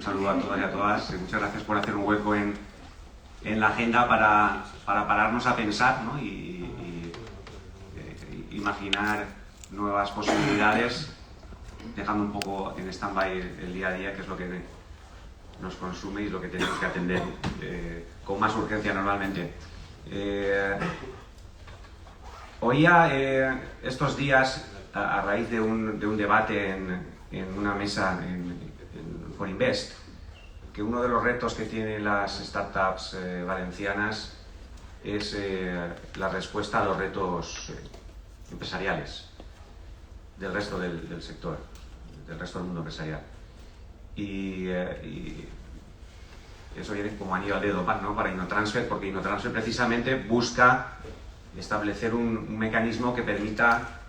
saludo a todos y a todas. Muchas gracias por hacer un hueco en la agenda para pararnos a pensar, ¿no? y imaginar nuevas posibilidades, dejando un poco en stand-by el día a día, que es lo que nos consume y lo que tenemos que atender con más urgencia normalmente. Oía estos días, a raíz de un debate en una mesa en ForInvest, que uno de los retos que tienen las startups valencianas es la respuesta a los retos empresariales del resto del sector, del resto del mundo empresarial. Y eso viene como anillo al dedo, ¿no?, para InnoTransfer, porque InnoTransfer precisamente busca establecer un mecanismo que permita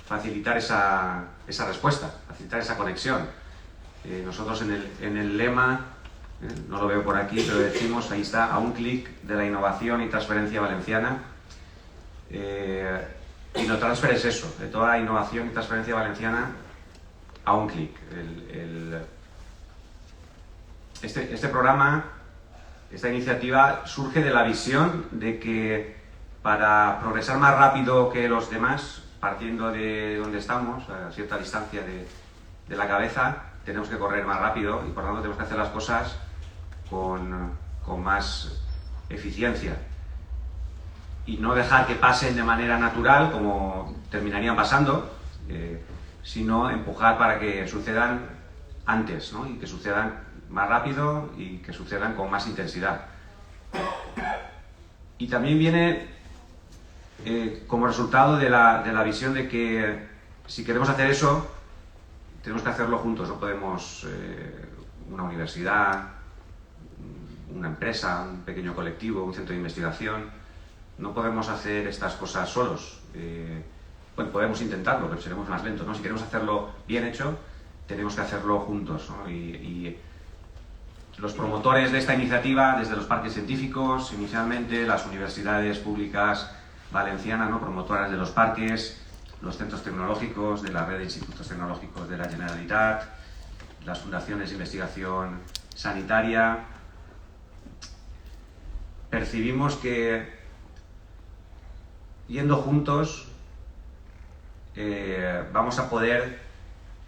facilitar esa respuesta, facilitar esa conexión. Nosotros en el lema, no lo veo por aquí, pero decimos, ahí está, a un clic de la innovación y transferencia valenciana. InnoTransfer es eso, de toda innovación y transferencia valenciana a un clic. Este programa, esta iniciativa, surge de la visión de que para progresar más rápido que los demás, partiendo de donde estamos, a cierta distancia de la cabeza, tenemos que correr más rápido y por lo tanto tenemos que hacer las cosas con más eficiencia y no dejar que pasen de manera natural como terminarían pasando, sino empujar para que sucedan antes, ¿no?, y que sucedan más rápido y que sucedan con más intensidad. Y también viene como resultado de la visión de que si queremos hacer eso, tenemos que hacerlo juntos. No podemos, una universidad, una empresa, un pequeño colectivo, un centro de investigación, no podemos hacer estas cosas solos. Bueno, podemos intentarlo, pero seremos más lentos, ¿no? Si queremos hacerlo bien hecho, tenemos que hacerlo juntos, ¿no? Y los promotores de esta iniciativa, desde los parques científicos, inicialmente, las universidades públicas valencianas, ¿no?, promotoras de los parques, los centros tecnológicos de la red de institutos tecnológicos de la Generalitat, las fundaciones de investigación sanitaria, percibimos que yendo juntos vamos a poder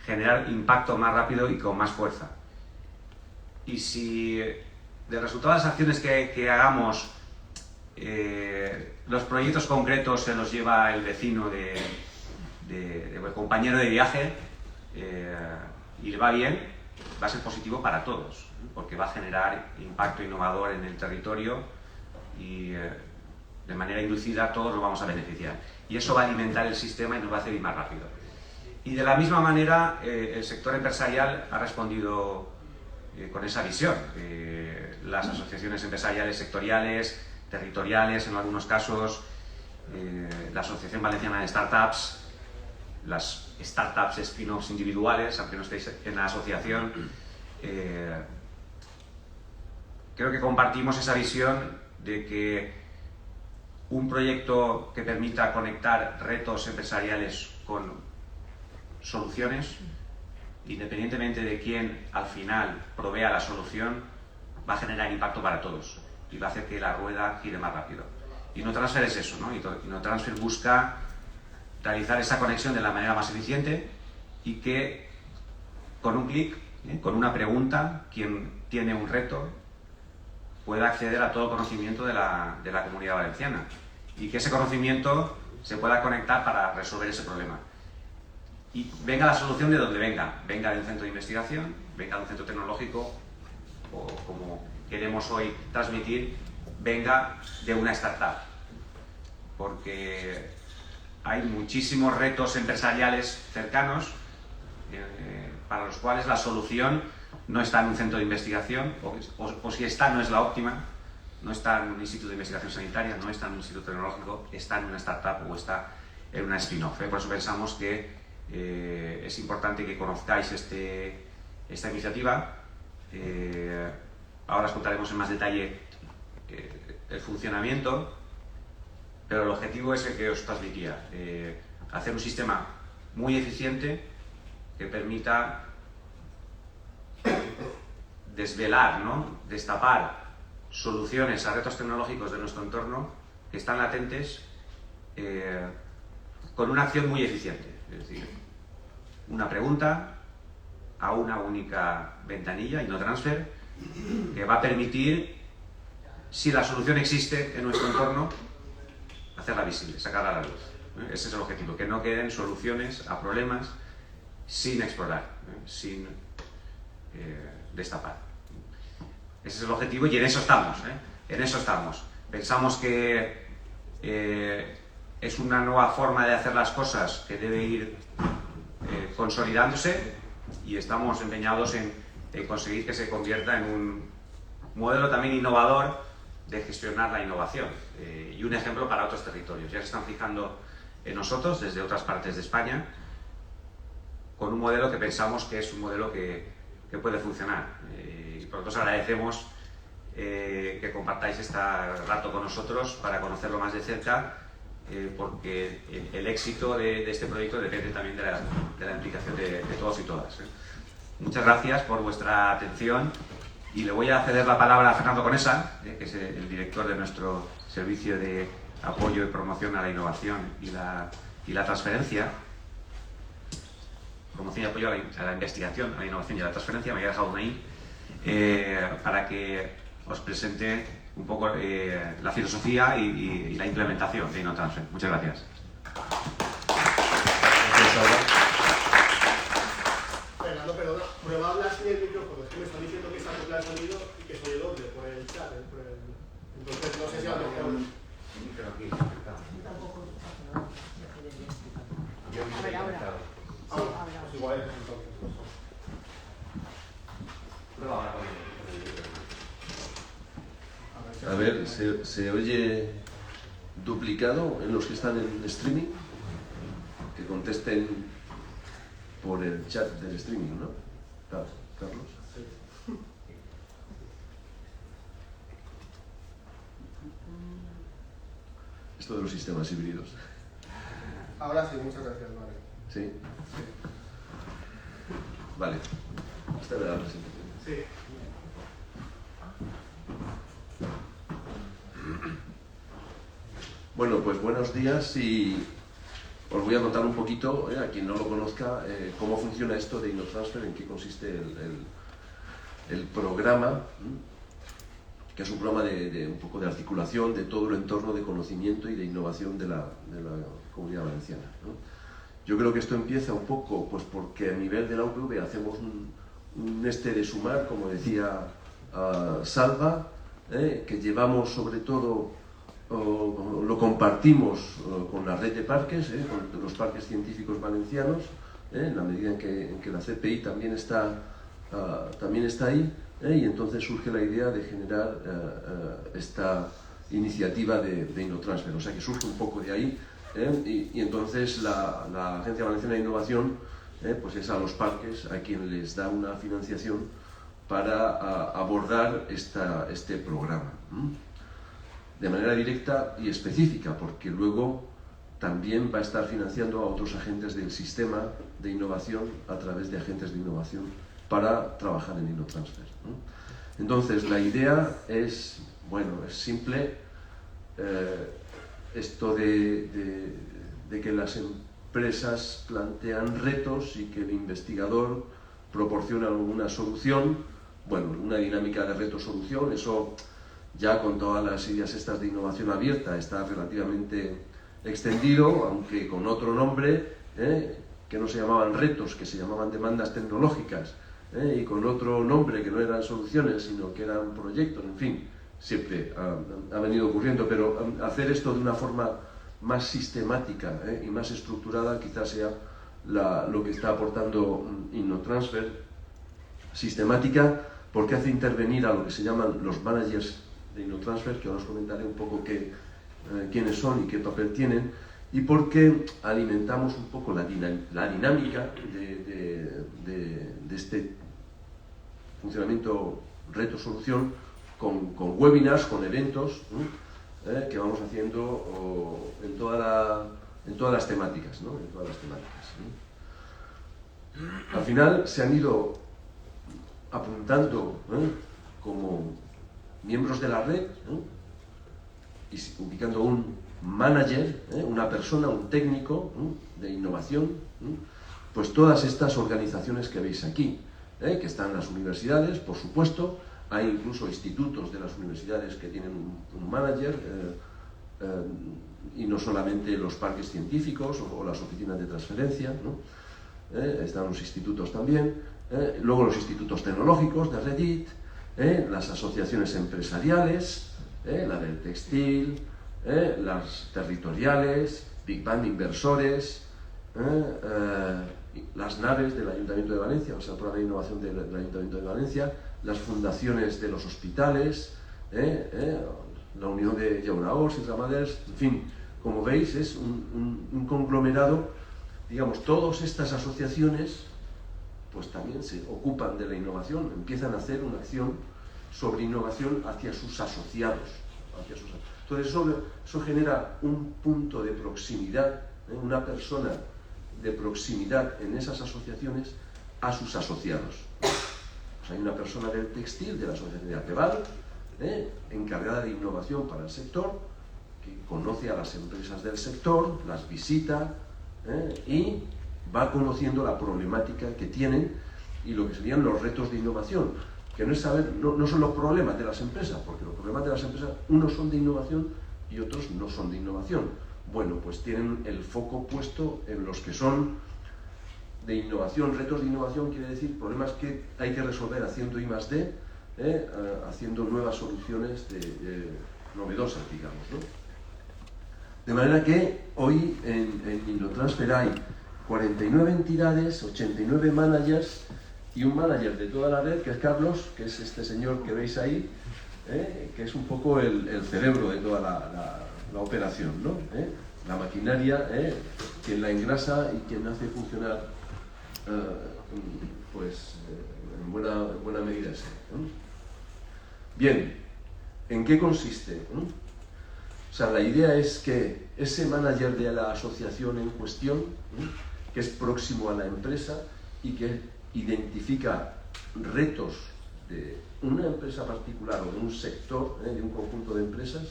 generar impacto más rápido y con más fuerza. Y si del resultado de las acciones que hagamos, los proyectos concretos se los lleva el vecino el compañero de viaje, y le va bien, va a ser positivo para todos, porque va a generar impacto innovador en el territorio y de manera inducida todos nos vamos a beneficiar. Y eso va a alimentar el sistema y nos va a hacer ir más rápido. Y de la misma manera, el sector empresarial ha respondido con esa visión. Las asociaciones empresariales sectoriales, territoriales en algunos casos, la Asociación Valenciana de Startups, las startups spin-offs individuales, aunque no estéis en la asociación, creo que compartimos esa visión de que un proyecto que permita conectar retos empresariales con soluciones, independientemente de quién al final provea la solución, va a generar impacto para todos y va a hacer que la rueda gire más rápido. InnoTransfer es eso, ¿no? InnoTransfer busca realizar esa conexión de la manera más eficiente y que con un clic, con una pregunta, quien tiene un reto pueda acceder a todo el conocimiento de la comunidad valenciana y que ese conocimiento se pueda conectar para resolver ese problema. Y venga la solución de donde venga de un centro de investigación, venga de un centro tecnológico o, como queremos hoy transmitir, venga de una startup. Porque hay muchísimos retos empresariales cercanos para los cuales la solución no está en un centro de investigación, o si está, no es la óptima, no está en un instituto de investigación sanitaria, no está en un instituto tecnológico, está en una startup o está en una spin-off. Por eso pensamos que es importante que conozcáis esta iniciativa. Ahora os contaremos en más detalle el funcionamiento, pero el objetivo es el que os transmitía, hacer un sistema muy eficiente que permita desvelar, ¿no? Destapar soluciones a retos tecnológicos de nuestro entorno que están latentes con una acción muy eficiente. Es decir, una pregunta a una única ventanilla, InnoTransfer, que va a permitir, si la solución existe en nuestro entorno, hacerla visible, sacarla a la luz. Ese es el objetivo, que no queden soluciones a problemas sin explorar, sin destapar. Ese es el objetivo y en eso estamos, en eso estamos. Pensamos que es una nueva forma de hacer las cosas que debe ir consolidándose y estamos empeñados en conseguir que se convierta en un modelo también innovador de gestionar la innovación y un ejemplo para otros territorios. Ya se están fijando en nosotros desde otras partes de España con un modelo que pensamos que es un modelo que puede funcionar. Y por lo tanto os agradecemos que compartáis este rato con nosotros para conocerlo más de cerca, porque el éxito de este proyecto depende también de la implicación de todos y todas. Muchas gracias por vuestra atención y le voy a ceder la palabra a Fernando Conesa, que es el director de nuestro servicio de apoyo y promoción a la innovación y la transferencia. Promoción y apoyo a la investigación, a la innovación y a la transferencia, me había dejado una ahí, para que os presente un poco la filosofía y la implementación de InnoTransfer. Muchas gracias. Fernando, perdona, prueba a hablar sin el micrófono, es que me están diciendo que está acopla el sonido y que soy doble por el chat. Entonces no sé si a lo mejor... A ver, ahora. Sí, ahora. Pues igual es entonces. A ver, ¿se oye duplicado en los que están en streaming? Que contesten por el chat del streaming, ¿no? Carlos. Sí. Esto de los sistemas híbridos. Ahora sí, muchas gracias, vale. ¿Sí? Sí. Vale. Esta era la presentación. Sí. Bueno, pues buenos días y os voy a contar un poquito, a quien no lo conozca, cómo funciona esto de InnoTransfer, en qué consiste el programa, que es un programa de un poco de articulación de todo el entorno de conocimiento y de innovación de la Comunidad Valenciana, ¿no? Yo creo que esto empieza un poco pues porque a nivel de la UPV hacemos un de sumar, como decía Salva, que llevamos sobre todo, lo compartimos con la red de parques, con los parques científicos valencianos, en la medida en que la CPI también está ahí, y entonces surge la idea de generar esta iniciativa de InnoTransfer, o sea que surge un poco de ahí, y entonces la Agencia Valenciana de Innovación pues es a los parques a quien les da una financiación para abordar este programa, de manera directa y específica, porque luego también va a estar financiando a otros agentes del sistema de innovación a través de agentes de innovación para trabajar en InnoTransfer, ¿no? Entonces la idea es, bueno, es simple, esto de que las empresas plantean retos y que el investigador proporciona una solución, bueno, una dinámica de reto-solución. Eso ya con todas las ideas estas de innovación abierta está relativamente extendido, aunque con otro nombre, que no se llamaban retos, que se llamaban demandas tecnológicas, y con otro nombre que no eran soluciones, sino que eran proyectos, en fin, siempre ha venido ocurriendo, pero hacer esto de una forma más sistemática y más estructurada quizás sea lo que está aportando InnoTransfer. Sistemática porque hace intervenir a lo que se llaman los managers de InnoTransfer, que ahora os comentaré un poco quiénes son y qué papel tienen, y porque alimentamos un poco la dinámica de este funcionamiento reto-solución con webinars, con eventos, que vamos haciendo en todas las temáticas, ¿no? En todas las temáticas, ¿no? Al final se han ido apuntando como miembros de la red, y ubicando un manager, una persona, un técnico de innovación, pues todas estas organizaciones que veis aquí, que están en las universidades, por supuesto, hay incluso institutos de las universidades que tienen un manager, y no solamente los parques científicos o las oficinas de transferencia, ¿no? Están los institutos también, luego los institutos tecnológicos de Reddit, las asociaciones empresariales, la del textil, las territoriales, Big Bang Inversores, las naves del Ayuntamiento de Valencia, o sea, el programa de innovación del Ayuntamiento de Valencia, las fundaciones de los hospitales, la Unión de Llauradors y Ramaders, en fin, como veis es un conglomerado, digamos, todas estas asociaciones pues también se ocupan de la innovación, empiezan a hacer una acción sobre innovación hacia sus asociados. Entonces eso genera un punto de proximidad, una persona de proximidad en esas asociaciones a sus asociados. Pues hay una persona del textil, de la asociación de Ateval, encargada de innovación para el sector, que conoce a las empresas del sector, las visita y va conociendo la problemática que tienen y lo que serían los retos de innovación, que no es saber, no son los problemas de las empresas, porque los problemas de las empresas, unos son de innovación y otros no son de innovación. Bueno, pues tienen el foco puesto en los que son de innovación. Retos de innovación quiere decir problemas que hay que resolver haciendo I+D, haciendo nuevas soluciones novedosas, digamos, ¿no? De manera que hoy en InnoTransfer hay 49 entidades, 89 managers y un manager de toda la red, que es Carlos, que es este señor que veis ahí, que es un poco el cerebro de toda la operación, ¿no? La maquinaria, quien la engrasa y quien hace funcionar pues en buena medida ese, ¿no? Bien, ¿en qué consiste? O sea, la idea es que ese manager de la asociación en cuestión, que es próximo a la empresa y que identifica retos de una empresa particular o de un sector, de un conjunto de empresas,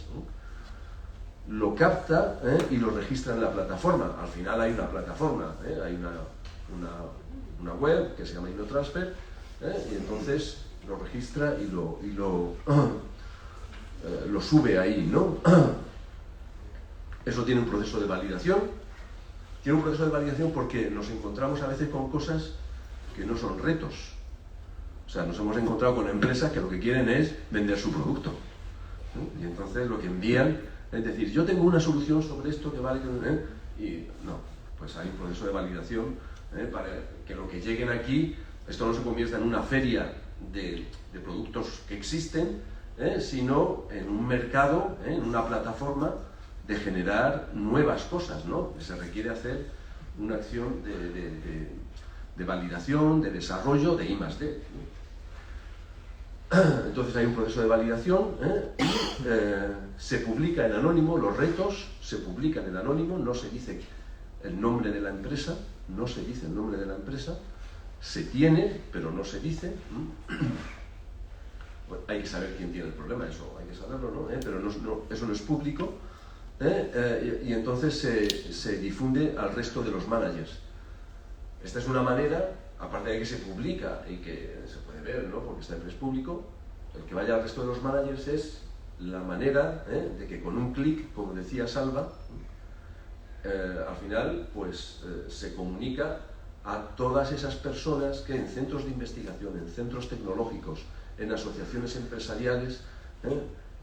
lo capta y lo registra en la plataforma. Al final hay una plataforma, hay una web que se llama InnoTransfer, y entonces lo registra y lo sube ahí, ¿no? Eso tiene un proceso de validación. Tiene un proceso de validación porque nos encontramos a veces con cosas que no son retos. O sea, nos hemos encontrado con empresas que lo que quieren es vender su producto, ¿no? Y entonces lo que envían es decir, yo tengo una solución sobre esto que vale, y no, pues hay un proceso de validación para que lo que lleguen aquí, esto no se convierta en una feria de productos que existen, sino en un mercado, en una plataforma de generar nuevas cosas, ¿no? Se requiere hacer una acción de validación, de desarrollo, de I+D, ¿no? Entonces hay un proceso de validación y se publica en anónimo, los retos se publican en anónimo, no se dice el nombre de la empresa, se tiene, pero no se dice. Bueno, hay que saber quién tiene el problema, eso hay que saberlo, ¿no? Pero eso no es público, y entonces se difunde al resto de los managers. Esta es una manera, aparte de que se publica y que se puede ver, ¿no? Porque está en press público, el que vaya al resto de los managers es la manera de que con un clic, como decía Salva, al final pues se comunica a todas esas personas que en centros de investigación, en centros tecnológicos, en asociaciones empresariales,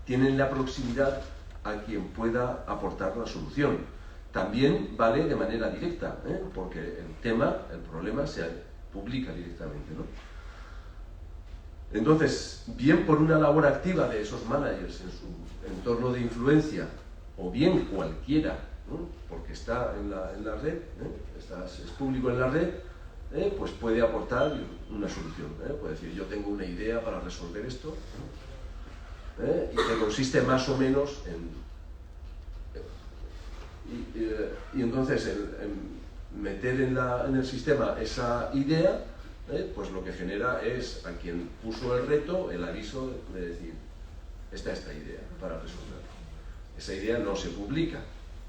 tienen la proximidad a quien pueda aportar la solución. También vale de manera directa, porque el problema se publica directamente, ¿no? Entonces, bien por una labor activa de esos managers en su entorno de influencia, o bien cualquiera, ¿no? Porque está en la red, es público en la red, pues puede aportar una solución, puede decir, yo tengo una idea para resolver esto, y que consiste más o menos y entonces en meter en el sistema esa idea pues lo que genera es a quien puso el reto el aviso de decir, esta idea para resolverlo. Esa idea no se publica,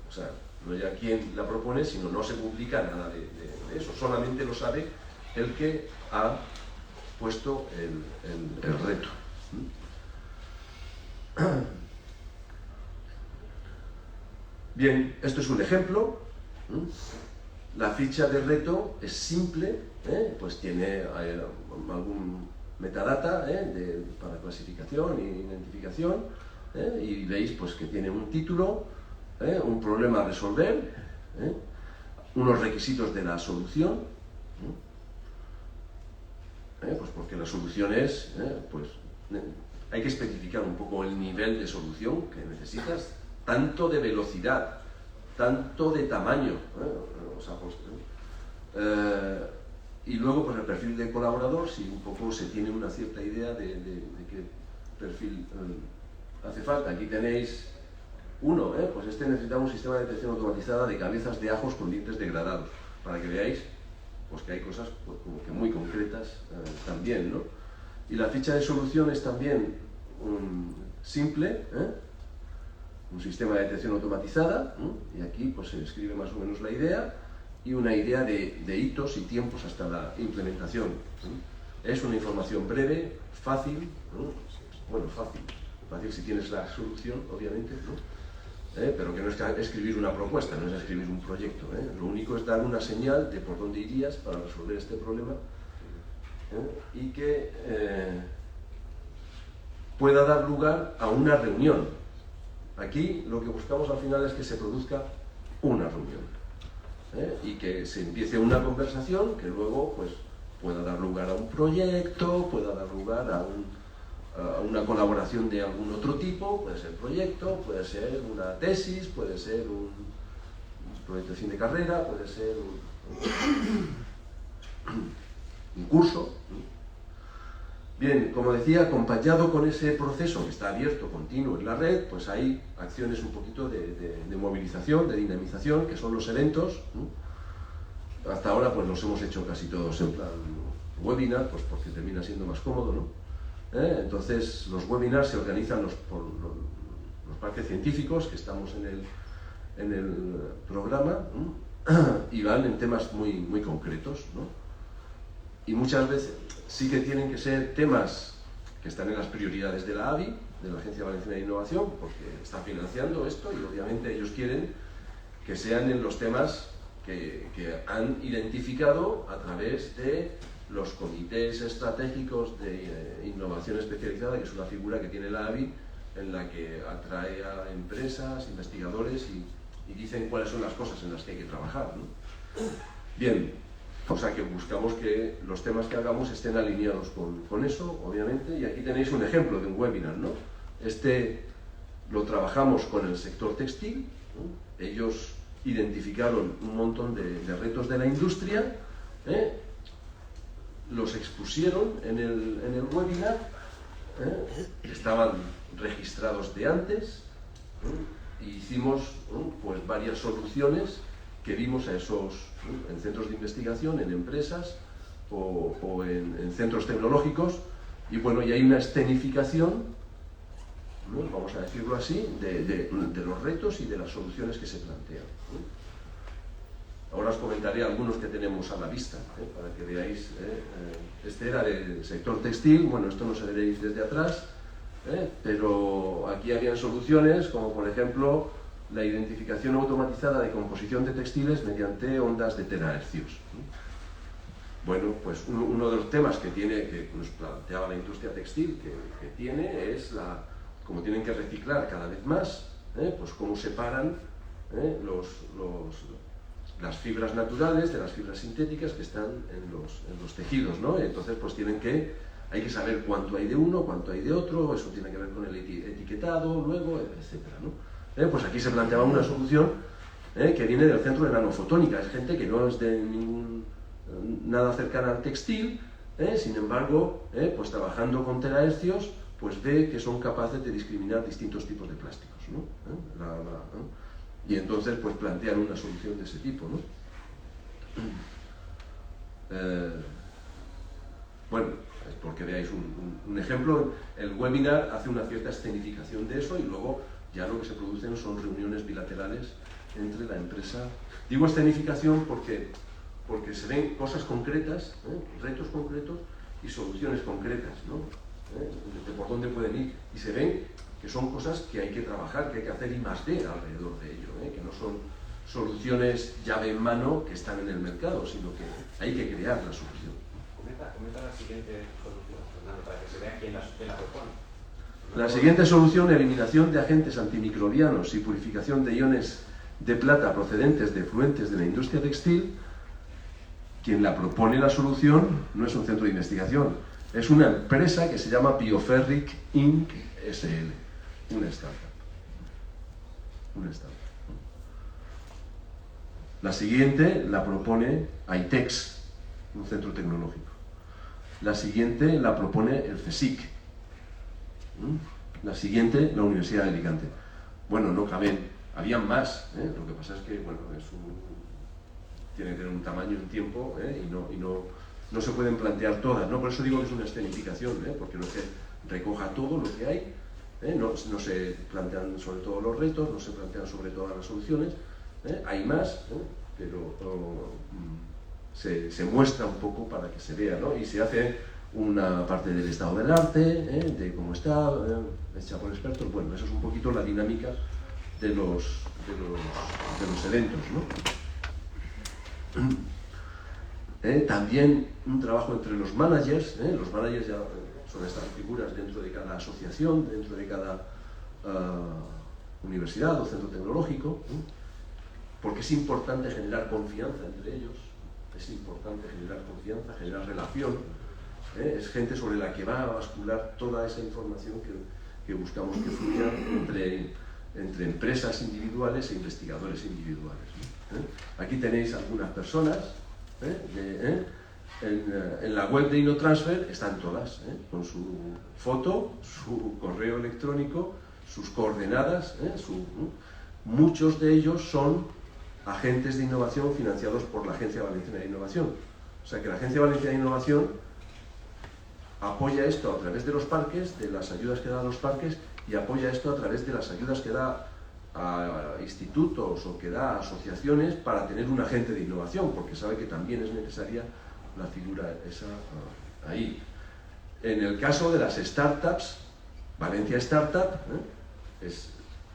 o sea, no ya quien la propone, sino no se publica nada de eso, solamente lo sabe el que ha puesto el reto. Bien, esto es un ejemplo. La ficha de reto es simple, pues tiene algún metadata para clasificación e identificación, y veis pues que tiene un título, un problema a resolver, unos requisitos de la solución, pues porque la solución es, pues hay que especificar un poco el nivel de solución que necesitas, tanto de velocidad, tanto de tamaño, o sea, pues, y luego pues el perfil de colaborador, si un poco se tiene una cierta idea de qué perfil hace falta. Aquí tenéis uno, pues necesita un sistema de detección automatizada de cabezas de ajos con dientes degradados, para que veáis pues que hay cosas pues, como que muy concretas también, ¿no? Y la ficha de solución es también simple, un sistema de detección automatizada, y aquí pues se escribe más o menos la idea, y una idea de hitos y tiempos hasta la implementación. Es una información breve, fácil, bueno, fácil si tienes la solución, obviamente, ¿no? Pero que no es escribir una propuesta, no es escribir un proyecto, Lo único es dar una señal de por dónde irías para resolver este problema, y que pueda dar lugar a una reunión. Aquí lo que buscamos al final es que se produzca una reunión, y que se empiece una conversación que luego pues, pueda dar lugar a un proyecto, pueda dar lugar a una colaboración de algún otro tipo, puede ser proyecto, puede ser una tesis, puede ser un proyecto de fin de carrera, puede ser un curso. Bien, como decía, acompañado con ese proceso que está abierto, continuo en la red, pues hay acciones un poquito de movilización, de dinamización, que son los eventos. Hasta ahora pues los hemos hecho casi todos en plan webinar, pues porque termina siendo más cómodo, ¿no? Entonces los webinars se organizan por los parques científicos que estamos en el programa, y van en temas muy concretos, ¿no? Y muchas veces sí que tienen que ser temas que están en las prioridades de la AVI, de la Agencia Valenciana de Innovación, porque está financiando esto y obviamente ellos quieren que sean en los temas que han identificado a través de los comités estratégicos de innovación especializada, que es una figura que tiene la AVI, en la que atrae a empresas, investigadores y dicen cuáles son las cosas en las que hay que trabajar, ¿no? Bien, o sea que buscamos que los temas que hagamos estén alineados con eso, obviamente, y aquí tenéis un ejemplo de un webinar, ¿no? Este lo trabajamos con el sector textil, ¿no? Ellos identificaron un montón de retos de la industria, los expusieron en el webinar, estaban registrados de antes, y hicimos pues varias soluciones que vimos a esos en centros de investigación, en empresas o en centros tecnológicos, y bueno, y hay una escenificación, ¿no? Vamos a decirlo así, de los retos y de las soluciones que se plantean, ¿no? Ahora os comentaré algunos que tenemos a la vista, para que veáis. Este era del sector textil, bueno, esto no se veréis desde atrás, pero aquí habían soluciones como por ejemplo la identificación automatizada de composición de textiles mediante ondas de terahercios. Bueno, pues uno de los temas que nos planteaba la industria textil que tiene es como tienen que reciclar cada vez más, pues cómo separan las fibras naturales de las fibras sintéticas que están en los tejidos, ¿no? Entonces pues hay que saber cuánto hay de uno, cuánto hay de otro, eso tiene que ver con el etiquetado, luego, etcétera, ¿no? Pues aquí se planteaba una solución que viene del centro de nanofotónica, es gente que no es de nada cercana al textil, sin embargo, pues trabajando con terahercios, pues ve que son capaces de discriminar distintos tipos de plásticos, ¿no? Y entonces pues plantean una solución de ese tipo, ¿no? Bueno, es porque veáis un ejemplo. El webinar hace una cierta escenificación de eso y luego ya lo que se producen son reuniones bilaterales entre la empresa. Digo escenificación porque se ven cosas concretas, retos concretos y soluciones concretas, ¿no? De por dónde pueden ir. Y se ven que son cosas que hay que trabajar, que hay que hacer I+D alrededor de ello, que no son soluciones llave en mano que están en el mercado, sino que hay que crear la solución. Comenta la siguiente solución, Fernando, para que se vea quién la propone. La siguiente solución, eliminación de agentes antimicrobianos y purificación de iones de plata procedentes de efluentes de la industria textil. Quien la propone la solución no es un centro de investigación, es una empresa que se llama Bioferric Inc. SL, una startup. La siguiente la propone ITEX, un centro tecnológico. La siguiente la propone el CSIC. La siguiente, la Universidad de Alicante. Bueno, no caben, habían más, lo que pasa es que, bueno, tiene que tener un tamaño, un tiempo, y no se pueden plantear todas, ¿no? Por eso digo que es una escenificación, porque no se recoja todo lo que hay, no se plantean sobre todo los retos, no se plantean sobre todas las soluciones, hay más, pero se muestra un poco para que se vea, ¿no? Y se hace una parte del estado del arte, de cómo está, hecha por expertos. Bueno, eso es un poquito la dinámica de los eventos, ¿no? También un trabajo entre los managers. Los managers ya son estas figuras dentro de cada asociación, dentro de cada universidad o centro tecnológico, porque es importante generar confianza entre ellos, es importante generar confianza, generar relación. Es gente sobre la que va a bascular toda esa información que buscamos que fluya entre empresas individuales e investigadores individuales. Aquí tenéis algunas personas, en la web de InnoTransfer están todas, con su foto, su correo electrónico, sus coordenadas. Muchos de ellos son agentes de innovación financiados por la Agencia Valenciana de Innovación. O sea que la Agencia Valenciana de Innovación apoya esto a través de los parques, de las ayudas que da a los parques, y apoya esto a través de las ayudas que da a institutos o que da a asociaciones para tener un agente de innovación, porque sabe que también es necesaria la figura esa ahí. En el caso de las startups, Valencia Startup es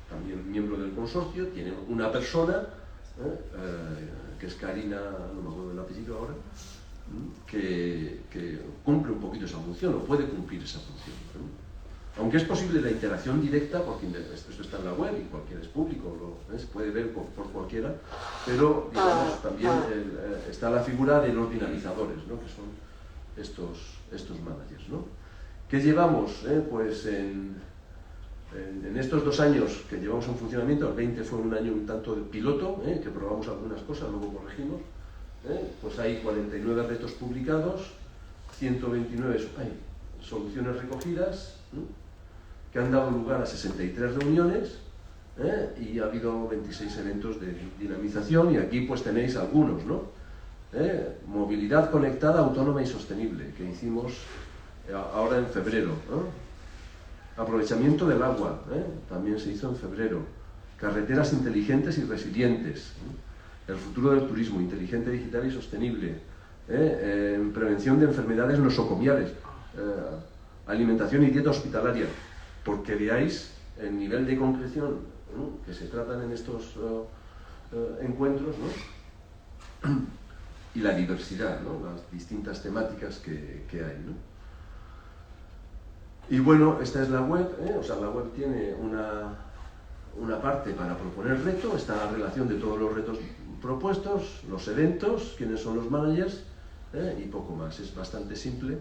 también miembro del consorcio, tiene una persona, que es Karina, no me acuerdo del apellido ahora, que cumple un poquito esa función, o puede cumplir esa función. Aunque es posible la interacción directa, porque esto está en la web y cualquiera es público, se puede ver por cualquiera, pero digamos, también está la figura de los dinamizadores, ¿no? Que son estos managers, ¿no? ¿Qué llevamos? Pues en estos 2 años que llevamos en funcionamiento, el 20 fue un año un tanto de piloto, que probamos algunas cosas, luego corregimos, pues hay 49 retos publicados, 129 soluciones recogidas, que han dado lugar a 63 reuniones, y ha habido 26 eventos de dinamización, y aquí pues tenéis algunos, ¿no? Movilidad conectada, autónoma y sostenible, que hicimos ahora en febrero, ¿no? Aprovechamiento del agua, también se hizo en febrero. Carreteras inteligentes y resilientes, el futuro del turismo, inteligente, digital y sostenible, prevención de enfermedades nosocomiales, alimentación y dieta hospitalaria, porque veáis el nivel de concreción, ¿no?, que se tratan en estos encuentros, ¿no? Y la diversidad, ¿no?, las distintas temáticas que hay, ¿no? Y bueno, esta es la web, o sea, la web tiene una parte para proponer reto, está la relación de todos los retos propuestos, los eventos, quiénes son los managers, y poco más. Es bastante simple,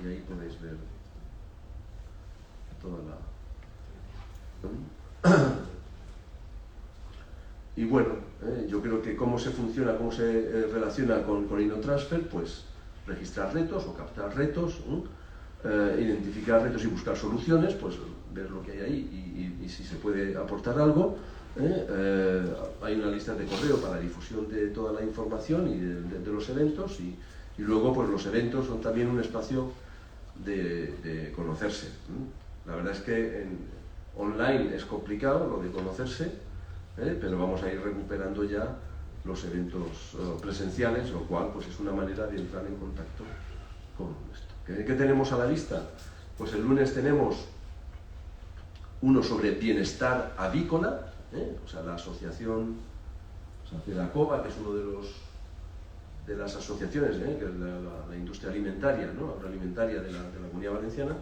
y ahí podéis ver toda la... Y bueno, yo creo que cómo se funciona, cómo se relaciona con InnoTransfer, pues registrar retos o captar retos, identificar retos y buscar soluciones, pues ver lo que hay ahí y si se puede aportar algo. Hay una lista de correo para la difusión de toda la información y de los eventos, y Y luego pues los eventos son también un espacio de conocerse. La verdad es que online es complicado lo de conocerse, pero vamos a ir recuperando ya los eventos presenciales, lo cual pues es una manera de entrar en contacto con esto. ¿Qué tenemos a la vista? Pues el lunes tenemos uno sobre bienestar avícola, o sea, la asociación, o sea, FEDACOVA, que es uno de las asociaciones, que es la industria alimentaria, ¿no? Agroalimentaria de la Comunidad Valenciana,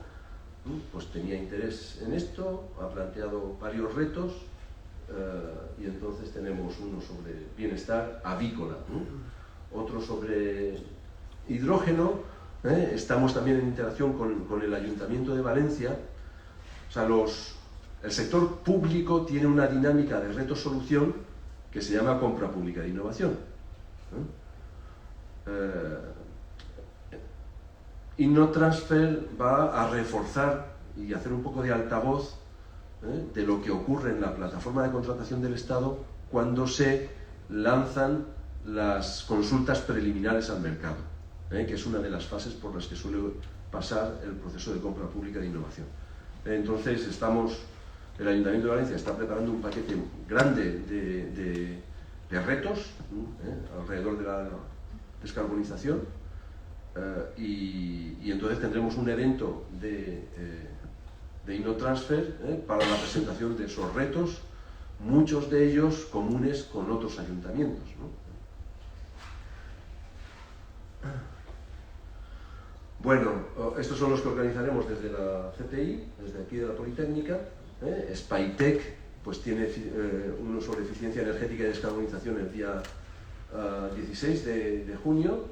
pues tenía interés en esto, ha planteado varios retos, y entonces tenemos uno sobre bienestar avícola, otro sobre hidrógeno. Estamos también en interacción con el Ayuntamiento de Valencia. O sea, el sector público tiene una dinámica de reto-solución que se llama compra pública de innovación. InnoTransfer va a reforzar y hacer un poco de altavoz de lo que ocurre en la plataforma de contratación del Estado cuando se lanzan las consultas preliminares al mercado, que es una de las fases por las que suele pasar el proceso de compra pública de innovación. Entonces el Ayuntamiento de Valencia está preparando un paquete grande de retos alrededor de la descarbonización, y entonces tendremos un evento de InnoTransfer para la presentación de esos retos, muchos de ellos comunes con otros ayuntamientos, ¿no? Bueno, estos son los que organizaremos desde la CTI, desde aquí de la Politécnica. Spytech pues tiene uno sobre eficiencia energética y descarbonización el día 16 de junio,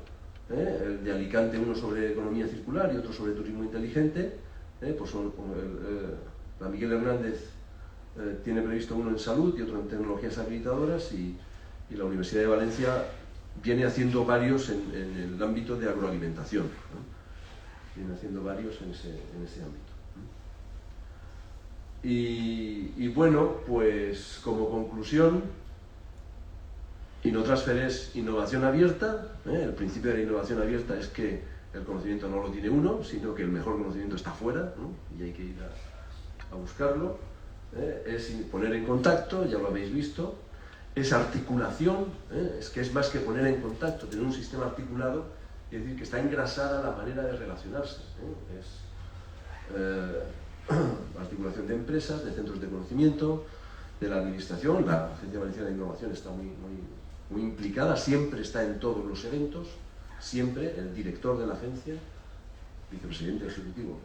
el de Alicante uno sobre economía circular y otro sobre turismo inteligente. Pues la Miguel Hernández tiene previsto uno en salud y otro en tecnologías habilitadoras, y la Universidad de Valencia viene haciendo varios en el ámbito de agroalimentación, ¿no? Viene haciendo varios en ese ámbito. Y bueno, pues como conclusión, InnoTransfer es innovación abierta. El principio de la innovación abierta es que el conocimiento no lo tiene uno, sino que el mejor conocimiento está fuera, ¿no? Y hay que ir a buscarlo. Es poner en contacto, ya lo habéis visto. Es articulación, es que es más que poner en contacto, tener un sistema articulado, es decir, que está engrasada la manera de relacionarse. Es articulación de empresas, de centros de conocimiento, de la administración. La Agencia Valenciana de Innovación está muy implicada, siempre está en todos los eventos, siempre el director de la agencia, vicepresidente ejecutivo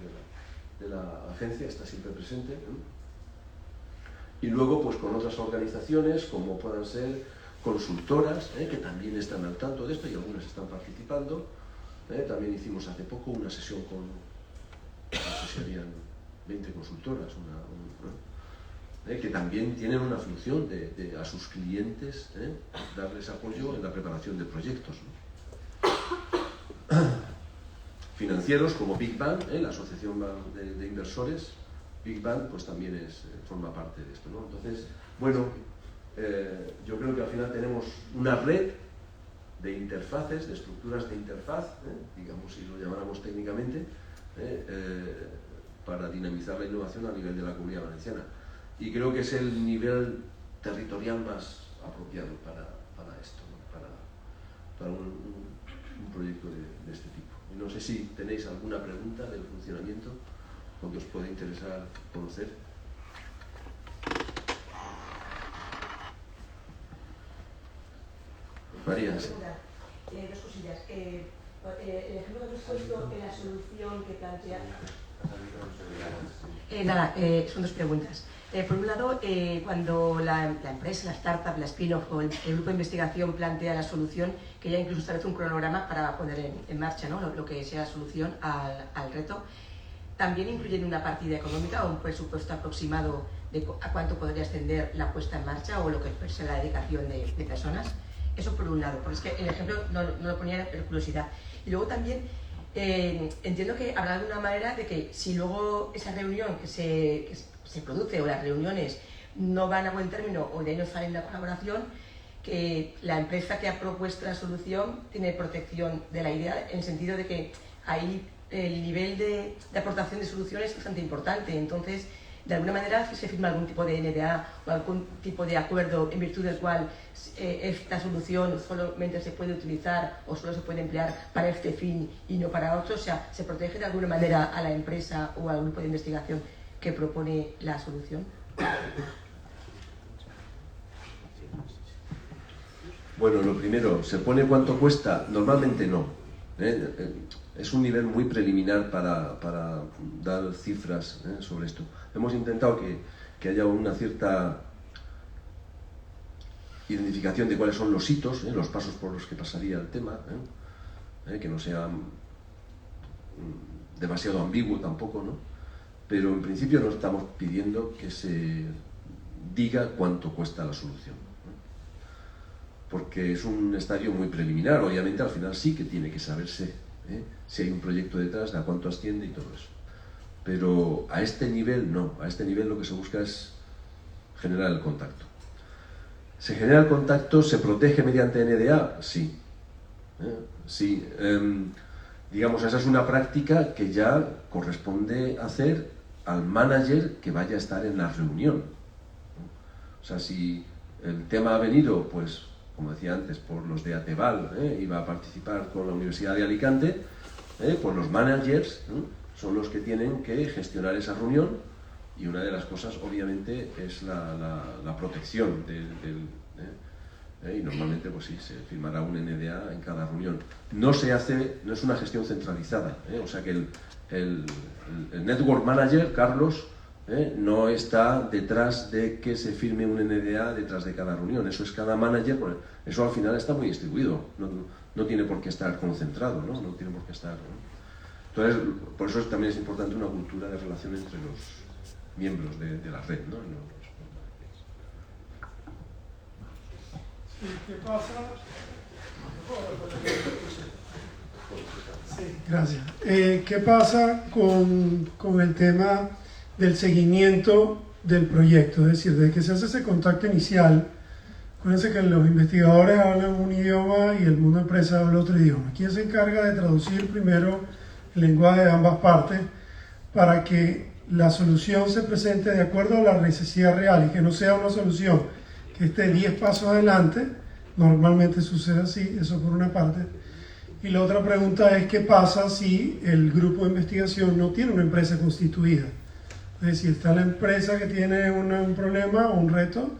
de la agencia, está siempre presente, ¿no? Y luego pues con otras organizaciones como puedan ser consultoras, que también están al tanto de esto y algunas están participando. También hicimos hace poco una sesión con, no sé si habían 20 consultoras, que también tienen una función de a sus clientes darles apoyo en la preparación de proyectos, ¿no? Financieros como Big Bang, la asociación de inversores, Big Bang pues también forma parte de esto, ¿no? Entonces, bueno, yo creo que al final tenemos una red de interfaces, de estructuras de interfaz, digamos si lo llamáramos técnicamente, para dinamizar la innovación a nivel de la Comunidad Valenciana. Y creo que es el nivel territorial más apropiado para esto, ¿no? para un proyecto de este tipo. Y no sé si tenéis alguna pregunta del funcionamiento o que os pueda interesar conocer. María, sí. Dos cosillas. El ejemplo que has puesto en la solución que plantea... son dos preguntas. Por un lado, cuando la empresa, la startup, la spin-off o el grupo de investigación plantea la solución, que ya incluso establece un cronograma para poner en marcha, ¿no? lo que sea la solución al reto, ¿también incluyen una partida económica o un presupuesto aproximado de a cuánto podría ascender la puesta en marcha o lo que sea la dedicación de personas? Eso por un lado, porque es que el ejemplo no lo ponía por curiosidad. Y luego también entiendo que habrá de una manera de que si luego esa reunión que se produce o las reuniones no van a buen término o de ahí no sale la colaboración, que la empresa que ha propuesto la solución tiene protección de la idea, en el sentido de que ahí el nivel de aportación de soluciones es bastante importante. Entonces, de alguna manera, si se firma algún tipo de NDA o algún tipo de acuerdo en virtud del cual esta solución solamente se puede utilizar o solo se puede emplear para este fin y no para otro, o sea, se protege de alguna manera a la empresa o al grupo de investigación que propone la solución. Bueno, lo primero, ¿se pone cuánto cuesta? Normalmente no. Es un nivel muy preliminar para dar cifras sobre esto. Hemos intentado que haya una cierta identificación de cuáles son los hitos, los pasos por los que pasaría el tema, que no sea demasiado ambiguo tampoco, ¿no? Pero en principio no estamos pidiendo que se diga cuánto cuesta la solución, porque es un estadio muy preliminar. Obviamente al final sí que tiene que saberse si hay un proyecto detrás, a cuánto asciende y todo eso. Pero a este nivel no, a este nivel lo que se busca es generar el contacto. ¿Se genera el contacto? ¿Se protege mediante NDA? Sí. Sí. Digamos, esa es una práctica que ya corresponde hacer al manager que vaya a estar en la reunión. O sea, si el tema ha venido, pues, como decía antes, por los de Ateval, iba a participar con la Universidad de Alicante, pues los managers son los que tienen que gestionar esa reunión, y una de las cosas, obviamente, es la protección y normalmente, pues sí, se firmará un NDA en cada reunión. No se hace, no es una gestión centralizada, o sea que el Network Manager, Carlos, no está detrás de que se firme un NDA detrás de cada reunión. Eso es cada manager, eso al final está muy distribuido, no tiene por qué estar concentrado, no tiene por qué estar, ¿no? Entonces, por eso también es importante una cultura de relación entre los miembros de la red, ¿no? ¿Qué pasa? Sí, gracias. ¿Qué pasa con el tema del seguimiento del proyecto? Es decir, desde que se hace ese contacto inicial, acuérdense que los investigadores hablan un idioma y el mundo de empresa habla otro idioma. ¿Quién se encarga de traducir primero el lenguaje de ambas partes para que la solución se presente de acuerdo a la necesidad real y que no sea una solución que esté 10 pasos adelante? Normalmente sucede así, eso por una parte. Y la otra pregunta es, ¿qué pasa si el grupo de investigación no tiene una empresa constituida? Es decir, está la empresa que tiene un problema o un reto,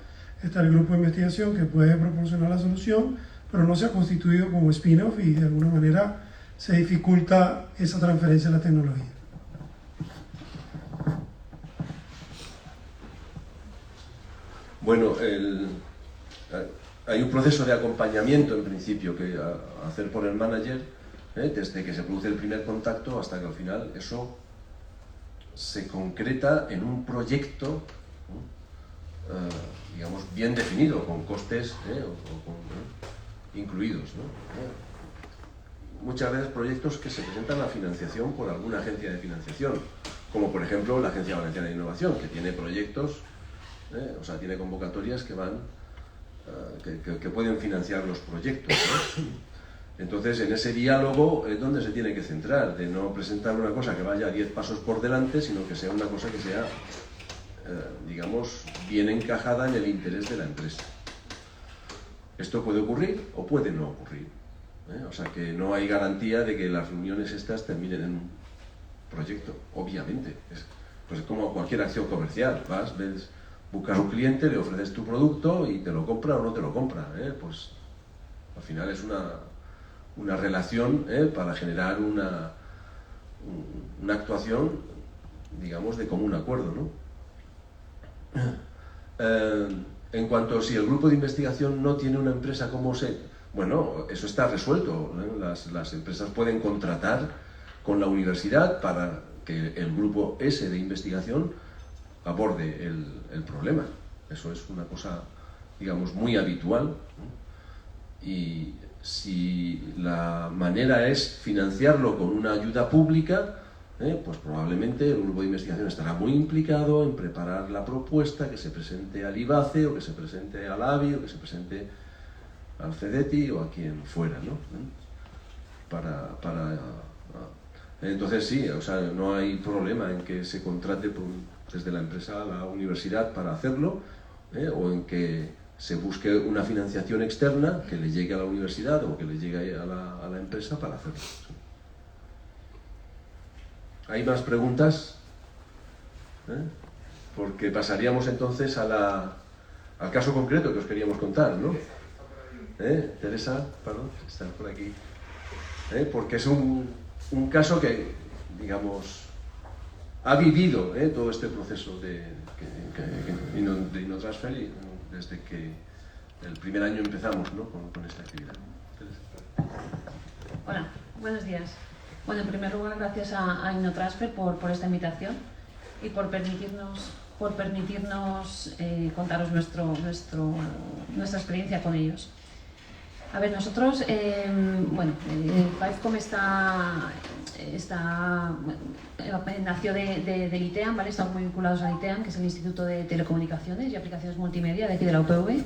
está el grupo de investigación que puede proporcionar la solución, pero no se ha constituido como spin-off y de alguna manera se dificulta esa transferencia de la tecnología. Bueno, hay un proceso de acompañamiento en principio que hacer por el manager, desde que se produce el primer contacto hasta que al final eso se concreta en un proyecto, digamos, bien definido, con costes incluidos, ¿no? Muchas veces proyectos que se presentan a financiación por alguna agencia de financiación, como por ejemplo la Agencia Valenciana de Innovación, que tiene proyectos, o sea, tiene convocatorias que van, que pueden financiar los proyectos, ¿no? Entonces, en ese diálogo es donde se tiene que centrar, de no presentar una cosa que vaya 10 pasos por delante, sino que sea una cosa que sea, digamos, bien encajada en el interés de la empresa. Esto puede ocurrir o puede no ocurrir, o sea que no hay garantía de que las reuniones estas terminen en un proyecto, obviamente. Pues es como cualquier acción comercial, vas, ves, buscas un cliente, le ofreces tu producto y te lo compra o no te lo compra, pues al final es una relación para generar una actuación, digamos, de común acuerdo, ¿no? En cuanto a si el grupo de investigación no tiene una empresa, ¿cómo se...? Bueno, eso está resuelto, ¿no? Las empresas pueden contratar con la universidad para que el grupo ese de investigación aborde el problema. Eso es una cosa, digamos, muy habitual, ¿no? Y si la manera es financiarlo con una ayuda pública, pues probablemente el grupo de investigación estará muy implicado en preparar la propuesta que se presente al IBACE o que se presente al ABI o que se presente al CEDETI o a quien fuera, ¿no? Entonces sí, o sea, no hay problema en que se contrate desde la empresa a la universidad para hacerlo, o en que se busque una financiación externa que le llegue a la universidad o que le llegue a la empresa para hacerlo. Sí. ¿Hay más preguntas? Porque pasaríamos entonces al caso concreto que os queríamos contar, ¿no? Teresa, perdón, está por aquí. Porque es un caso que, digamos, ha vivido todo este proceso de InnoTransfer desde que el primer año empezamos, ¿no? con esta actividad. Teresa. Hola, buenos días. Bueno, en primer lugar, gracias a InnoTransfer por esta invitación y por permitirnos contaros nuestra experiencia con ellos. A ver, nosotros, Fivecom nació del ITEAM, ¿vale? Estamos muy vinculados al ITEAM, que es el Instituto de Telecomunicaciones y Aplicaciones Multimedia de aquí de la UPV.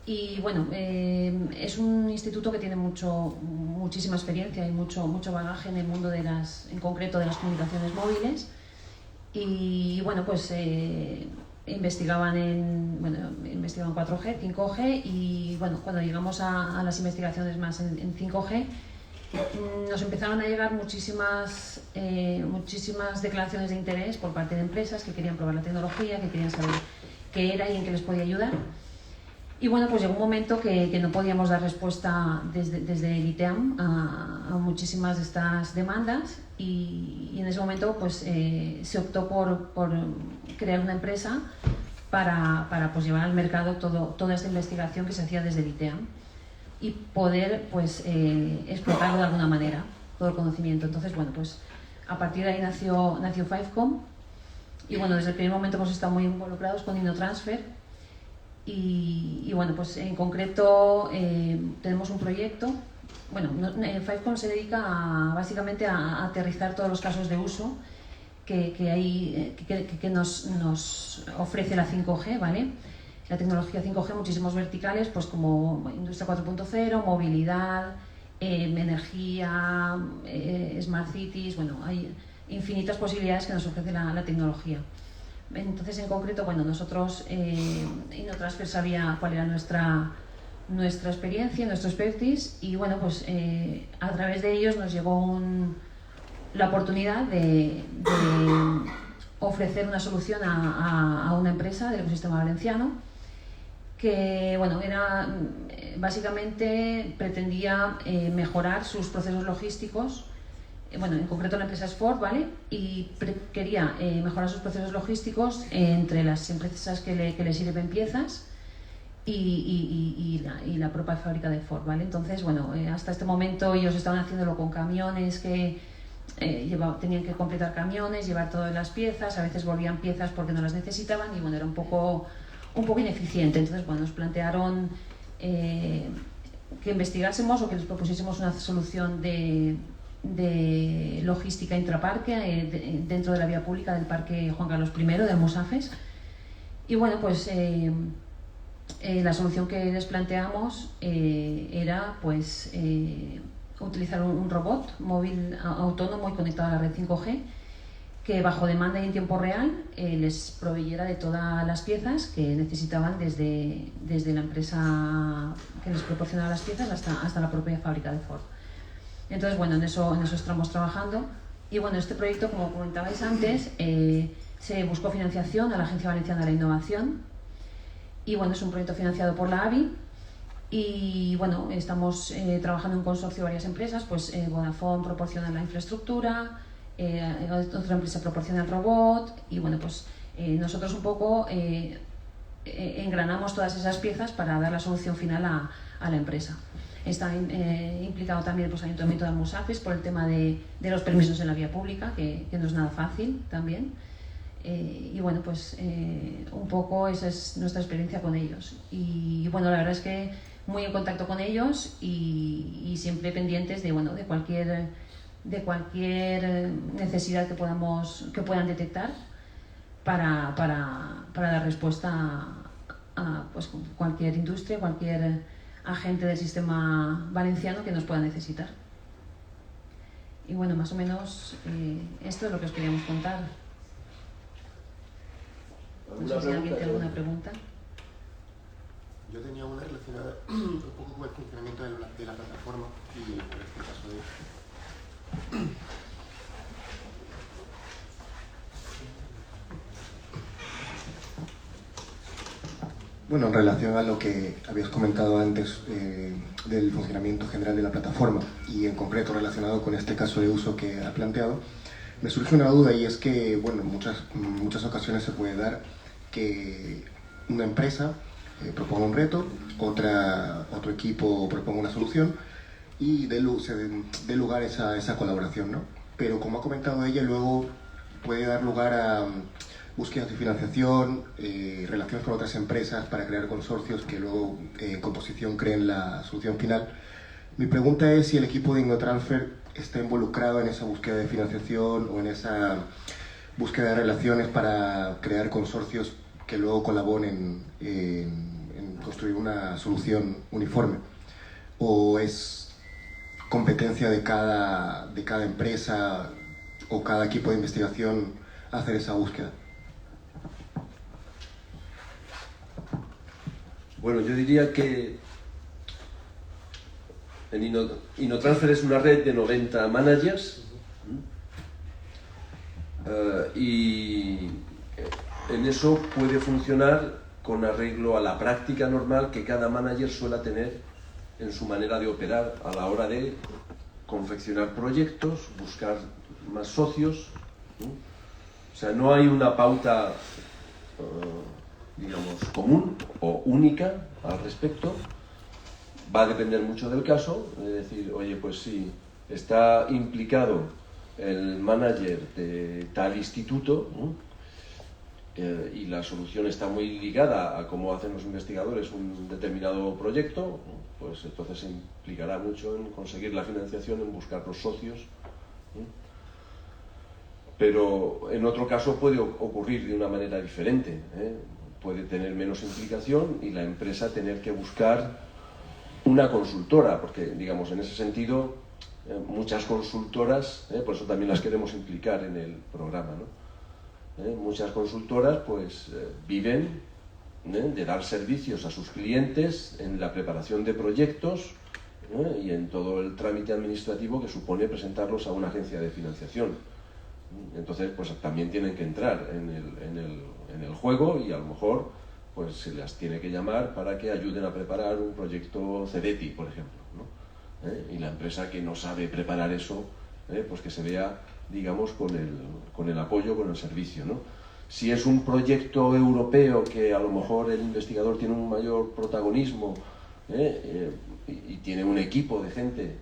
Y bueno, es un instituto que tiene muchísima experiencia y mucho bagaje en el mundo en concreto de las comunicaciones móviles. Y bueno, pues investigaban 4G, 5G y bueno, cuando llegamos a las investigaciones más en 5G, nos empezaron a llegar muchísimas declaraciones de interés por parte de empresas que querían probar la tecnología, que querían saber qué era y en qué les podía ayudar. Y bueno, pues llegó un momento que no podíamos dar respuesta desde el ITEAM a muchísimas de estas demandas y en ese momento pues se optó por crear una empresa para pues llevar al mercado toda esta investigación que se hacía desde el ITEAM y poder pues explotarlo de alguna manera, todo el conocimiento. Entonces, bueno, pues a partir de ahí nació Fivecom y bueno, desde el primer momento hemos estado muy involucrados con InnoTransfer. Y bueno, pues en concreto tenemos un proyecto. Bueno, Fivecom se dedica básicamente a aterrizar todos los casos de uso que nos ofrece la 5G, ¿vale? La tecnología 5G, muchísimos verticales, pues como Industria 4.0, movilidad, energía, Smart Cities, bueno, hay infinitas posibilidades que nos ofrece la tecnología. Entonces, en concreto, bueno, nosotros, InnoTransfer sabía cuál era nuestra experiencia, nuestro expertise y bueno, pues a través de ellos nos llegó la oportunidad de ofrecer una solución a una empresa del ecosistema valenciano que, bueno, básicamente pretendía mejorar sus procesos logísticos. Bueno, en concreto la empresa es Ford, ¿vale? Y quería mejorar sus procesos logísticos entre las empresas que le sirven piezas y la propia fábrica de Ford, ¿vale? Entonces, bueno, hasta este momento ellos estaban haciéndolo con camiones que tenían que completar camiones, llevar todas las piezas, a veces volvían piezas porque no las necesitaban y bueno, era un poco ineficiente. Entonces, bueno, nos plantearon que investigásemos o que les propusiésemos una solución de logística intraparque dentro de la vía pública del Parque Juan Carlos I de Almusafes. Y bueno, pues la solución que les planteamos era pues utilizar un robot móvil autónomo y conectado a la red 5G que bajo demanda y en tiempo real les proveyera de todas las piezas que necesitaban desde la empresa que les proporcionaba las piezas hasta la propia fábrica de Ford. Entonces, bueno, en eso estamos trabajando. Y bueno, este proyecto, como comentabais antes, se buscó financiación a la Agencia Valenciana de la Innovación. Y bueno, es un proyecto financiado por la AVI. Y bueno, estamos trabajando en consorcio de varias empresas, pues Vodafone proporciona la infraestructura, otra empresa proporciona el robot. Y bueno, pues nosotros un poco engranamos todas esas piezas para dar la solución final a la empresa. Está implicado también pues, el Ayuntamiento de Almusafes por el tema de los permisos en la vía pública, que no es nada fácil también. Y bueno, pues un poco esa es nuestra experiencia con ellos. Y bueno, la verdad es que muy en contacto con ellos y siempre pendientes de, bueno, de cualquier necesidad que puedan detectar para dar respuesta a pues, cualquier industria, cualquier agente del sistema valenciano que nos pueda necesitar. Y bueno, más o menos esto es lo que os queríamos contar. No sé si alguien tiene alguna pregunta. Yo tenía una relacionada un poco con el funcionamiento de la plataforma y por este caso de... Bueno, en relación a lo que habías comentado antes del funcionamiento general de la plataforma y en concreto relacionado con este caso de uso que ha planteado, me surge una duda y es que, bueno, en muchas ocasiones se puede dar que una empresa proponga un reto, otro equipo proponga una solución y se dé lugar a esa colaboración, ¿no? Pero como ha comentado ella, luego puede dar lugar a búsquedas de financiación, relaciones con otras empresas para crear consorcios que luego en composición creen la solución final. Mi pregunta es si el equipo de InnoTransfer está involucrado en esa búsqueda de financiación o en esa búsqueda de relaciones para crear consorcios que luego colaboren en construir una solución uniforme, o es competencia de cada empresa o cada equipo de investigación hacer esa búsqueda. Bueno, yo diría que InnoTransfer es una red de 90 managers y en eso puede funcionar con arreglo a la práctica normal que cada manager suele tener en su manera de operar a la hora de confeccionar proyectos, buscar más socios. O sea, no hay una pauta digamos, común o única al respecto. Va a depender mucho del caso, es decir, oye, pues si está implicado el manager de tal instituto y la solución está muy ligada a cómo hacen los investigadores un determinado proyecto, pues entonces se implicará mucho en conseguir la financiación, en buscar los socios. Pero en otro caso puede ocurrir de una manera diferente, puede tener menos implicación y la empresa tener que buscar una consultora, porque digamos en ese sentido muchas consultoras, por eso también las queremos implicar en el programa, ¿no? Muchas consultoras pues viven de dar servicios a sus clientes en la preparación de proyectos y en todo el trámite administrativo que supone presentarlos a una agencia de financiación. Entonces pues también tienen que entrar en el juego y a lo mejor pues se las tiene que llamar para que ayuden a preparar un proyecto CEDETI, por ejemplo, ¿no? Y la empresa que no sabe preparar eso, pues que se vea, digamos, con el apoyo, con el servicio, ¿no? Si es un proyecto europeo que a lo mejor el investigador tiene un mayor protagonismo y tiene un equipo de gente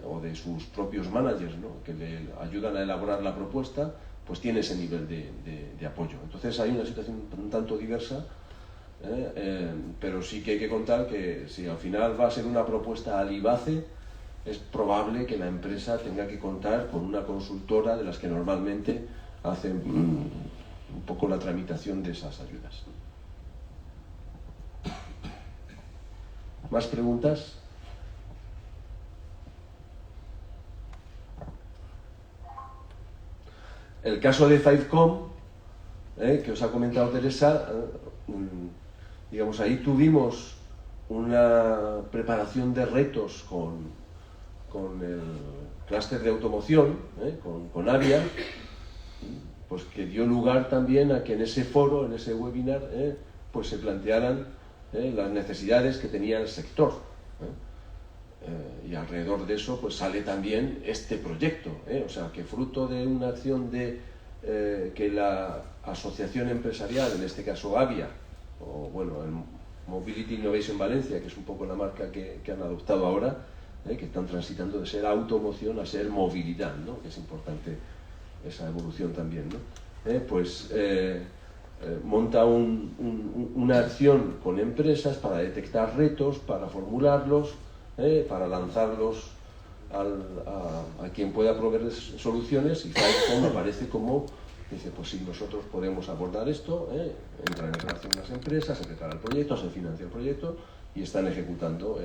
o de sus propios managers, ¿no?, que le ayudan a elaborar la propuesta, pues tiene ese nivel de apoyo. Entonces hay una situación un tanto diversa, pero sí que hay que contar que si al final va a ser una propuesta al IBACE, es probable que la empresa tenga que contar con una consultora de las que normalmente hacen un poco la tramitación de esas ayudas. ¿Más preguntas? El caso de Fivecom, que os ha comentado Teresa, digamos, ahí tuvimos una preparación de retos con el clúster de automoción, con Avia, pues que dio lugar también a que en ese foro, en ese webinar, pues se plantearan las necesidades que tenía el sector. Y alrededor de eso pues sale también este proyecto, o sea que fruto de una acción de que la asociación empresarial, en este caso Avia, o bueno, el Mobility Innovation Valencia, que es un poco la marca que han adoptado ahora, que están transitando de ser automoción a ser movilidad, ¿no?, que es importante esa evolución también, ¿no? Pues monta una acción con empresas para detectar retos, para formularlos, para lanzarlos a quien pueda proveerles soluciones, y Fivecom aparece como, dice, pues sí, nosotros podemos abordar esto, entrar en relación con las empresas, se prepara el proyecto, se financia el proyecto y están ejecutando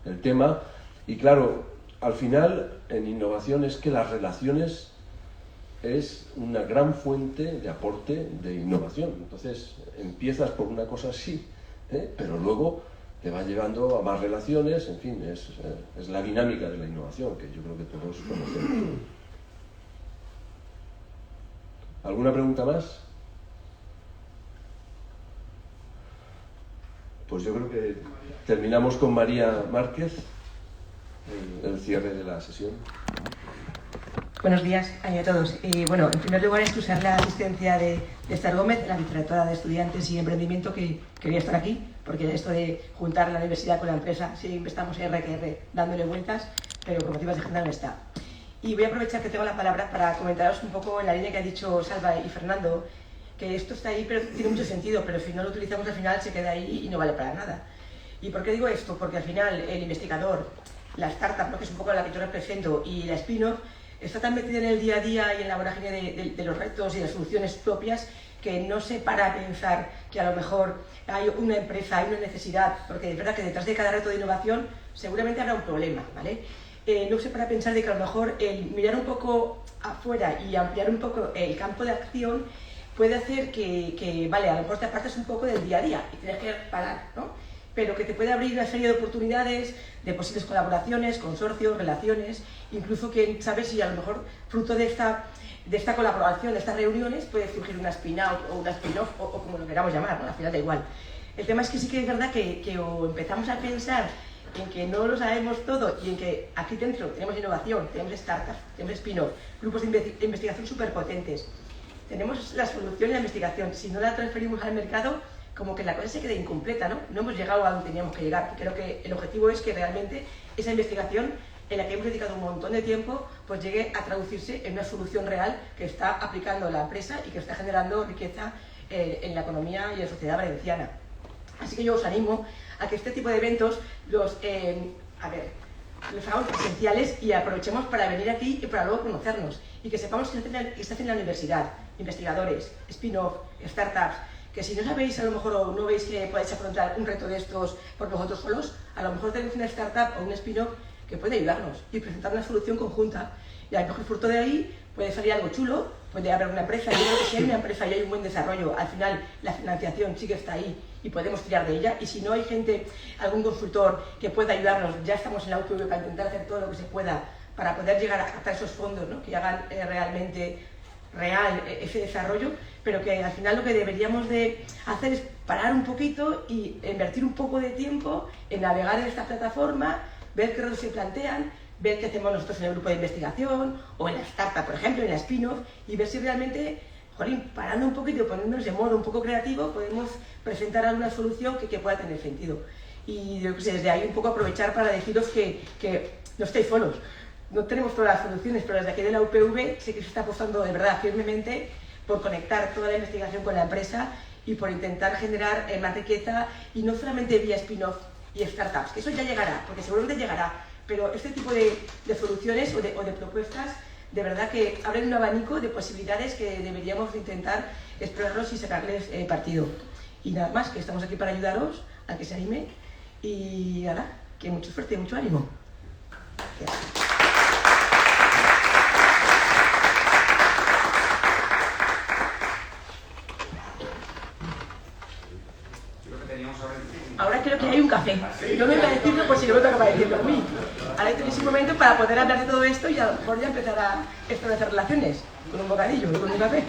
el tema. Y claro, al final en innovación es que las relaciones es una gran fuente de aporte de innovación. Entonces empiezas por una cosa así, pero luego te va llevando a más relaciones, en fin, es la dinámica de la innovación que yo creo que todos conocemos. ¿Alguna pregunta más? Pues yo creo que terminamos con María Márquez, el cierre de la sesión. Buenos días a todos. Bueno, en primer lugar, excusar la asistencia de Esther Gómez, la vicerrectora de Estudiantes y Emprendimiento, que quería estar aquí, porque esto de juntar la universidad con la empresa, siempre estamos R dándole vueltas, pero por motivos de agenda no está. Y voy a aprovechar que tengo la palabra para comentaros un poco en la línea que ha dicho Salva y Fernando, que esto está ahí, pero tiene mucho sentido, pero si no lo utilizamos al final se queda ahí y no vale para nada. ¿Y por qué digo esto? Porque al final el investigador, la startup, ¿no?, que es un poco la que yo represento, y la spin-off, está tan metida en el día a día y en la vorágine de los retos y las soluciones propias que no se para a pensar que a lo mejor hay una empresa, hay una necesidad, porque es verdad que detrás de cada reto de innovación seguramente habrá un problema, ¿vale? No se para a pensar de que a lo mejor el mirar un poco afuera y ampliar un poco el campo de acción puede hacer que vale, a lo mejor te apartas un poco del día a día y tienes que parar, ¿no? Pero que te puede abrir una serie de oportunidades, de posibles colaboraciones, consorcios, relaciones, incluso quién sabe si a lo mejor fruto de esta colaboración, de estas reuniones, puede surgir una spin-out o una spin-off o como lo queramos llamar, ¿no? Al final da igual. El tema es que sí que es verdad que o empezamos a pensar en que no lo sabemos todo y en que aquí dentro tenemos innovación, tenemos startups, tenemos spin-off, grupos de investigación súper potentes, tenemos la solución y la investigación. Si no la transferimos al mercado, como que la cosa se queda incompleta, ¿no? No hemos llegado a donde teníamos que llegar. Creo que el objetivo es que realmente esa investigación en la que hemos dedicado un montón de tiempo, pues llegue a traducirse en una solución real que está aplicando la empresa y que está generando riqueza en la economía y en la sociedad valenciana. Así que yo os animo a que este tipo de eventos los hagamos presenciales y aprovechemos para venir aquí y para luego conocernos y que sepamos que se hace en la universidad, investigadores, spin-off, startups, que si no sabéis a lo mejor o no veis que podéis afrontar un reto de estos por vosotros solos, a lo mejor tenéis una startup o un spin-off que puede ayudarnos y presentar una solución conjunta. Y a lo mejor fruto de ahí puede salir algo chulo, puede haber una empresa, yo creo que si hay una empresa y hay un buen desarrollo, al final la financiación sí que está ahí y podemos tirar de ella, y si no hay gente, algún consultor que pueda ayudarnos, ya estamos en la UPV para intentar hacer todo lo que se pueda para poder llegar a captar esos fondos, ¿no?, que hagan realmente real ese desarrollo, pero que al final lo que deberíamos de hacer es parar un poquito y invertir un poco de tiempo en navegar en esta plataforma, ver qué retos se plantean, ver qué hacemos nosotros en el grupo de investigación o en la startup, por ejemplo, en la spin-off, y ver si realmente, jolín, parando un poquito y poniéndonos de modo un poco creativo, podemos presentar alguna solución que pueda tener sentido. Y yo, pues, desde ahí un poco aprovechar para deciros que no estáis solos. No tenemos todas las soluciones, pero desde aquí de la UPV sé que se está apostando de verdad firmemente por conectar toda la investigación con la empresa y por intentar generar más riqueza, y no solamente vía spin-off y startups, que eso ya llegará, porque seguramente llegará, pero este tipo de soluciones o de propuestas de verdad que abren un abanico de posibilidades que deberíamos intentar explorarlos y sacarles partido. Y nada más, que estamos aquí para ayudaros a que se anime, y nada, que mucha suerte y mucho ánimo. Gracias. Ahora creo que hay un café. No me voy a decirlo por si no me toca para decirlo. Uy, ahora tenéis un momento para poder hablar de todo esto y a lo mejor ya empezar a establecer relaciones con un bocadillo y con un café.